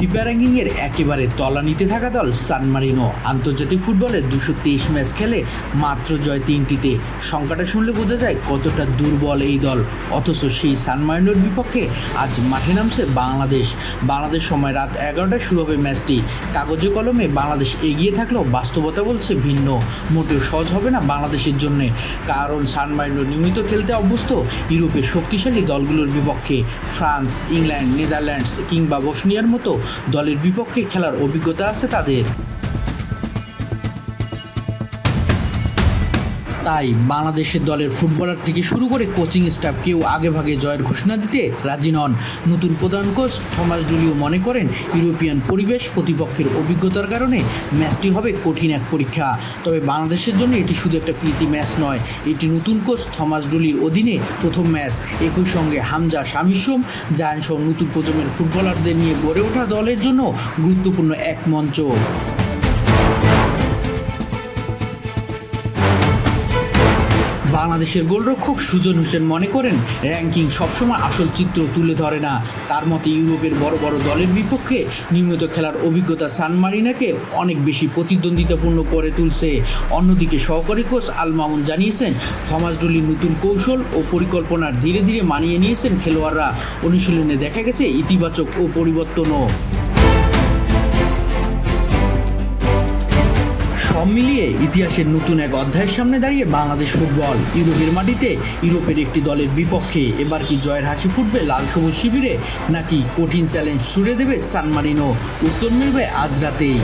FIFA র্যাঙ্কিংয়ের একেবারে তলানিতে থাকা দল সান মারিনো আন্তর্জাতিক ফুটবলে 223 ম্যাচ খেলে মাত্র জয় 3টিতে। সংখ্যাটা শুনলে বোঝা যায় কতটা দুর্বল এই দল। অথচ সেই সান মারিনোর বিপক্ষে আজ মাঠে নামছে বাংলাদেশ সময় রাত 11টায় শুরু হবে ম্যাচটি। কাগজে কলমে বাংলাদেশ এগিয়ে থাকলেও বাস্তবতা বলছে ভিন্ন। মোটেও সহজ হবে না বাংলাদেশের জন্যে, কারণ সান মারিনো নিয়মিত খেলতে অভ্যস্ত ইউরোপের শক্তিশালী দলগুলোর বিপক্ষে। ফ্রান্স, ইংল্যান্ড, নেদারল্যান্ডস কিংবা বসনিয়ার মতো দলের বিপক্ষে খেলার অভিজ্ঞতা আছে তাদের। তাই বাংলাদেশের দলের ফুটবলার থেকে শুরু করে কোচিং স্টাফ কেউ আগেভাগে জয়ের ঘোষণা দিতে রাজি নন। নতুন প্রধান কোচ থমাস ডুলিও মনে করেন, ইউরোপিয়ান পরিবেশ, প্রতিপক্ষের অভিজ্ঞতার কারণে ম্যাচটি হবে কঠিন এক পরীক্ষা। তবে বাংলাদেশের জন্য এটি শুধু একটা প্রীতি ম্যাচ নয়, এটি নতুন কোচ থমাস ডুলির অধীনে প্রথম ম্যাচ। একই সঙ্গে হামজা, শামিসোম, জায়ানসহ নতুন প্রজন্মের ফুটবলারদের নিয়ে গড়ে ওঠা দলের জন্য গুরুত্বপূর্ণ এক মঞ্চ। বাংলাদেশের গোলরক্ষক সুজন হোসেন মনে করেন, র্যাঙ্কিং সবসময় আসল চিত্র তুলে ধরে না। তার মতে ইউরোপের বড় বড় দলের বিপক্ষে নিয়মিত খেলার অভিজ্ঞতা সান মারিনোকে অনেক বেশি প্রতিদ্বন্দ্বিতাপূর্ণ করে তুলছে। অন্যদিকে সহকারী কোচ আল মামুন জানিয়েছেন, থমাস ডুলির নতুন কৌশল ও পরিকল্পনার ধীরে ধীরে মানিয়ে নিয়েছেন খেলোয়াড়রা। অনুশীলনে দেখা গেছে ইতিবাচক ও পরিবর্তনও। সব মিলিয়ে ইতিহাসের নতুন এক অধ্যায়ের সামনে দাঁড়িয়ে বাংলাদেশ ফুটবল। ইউরোপের মাটিতে ইউরোপের একটি দলের বিপক্ষে এবার কি জয়ের হাসি ফুটবে লাল সবুজ শিবিরে, নাকি কঠিন চ্যালেঞ্জ ছুড়ে দেবে সান মারিনো? উত্তর মিলবে আজ রাতেই।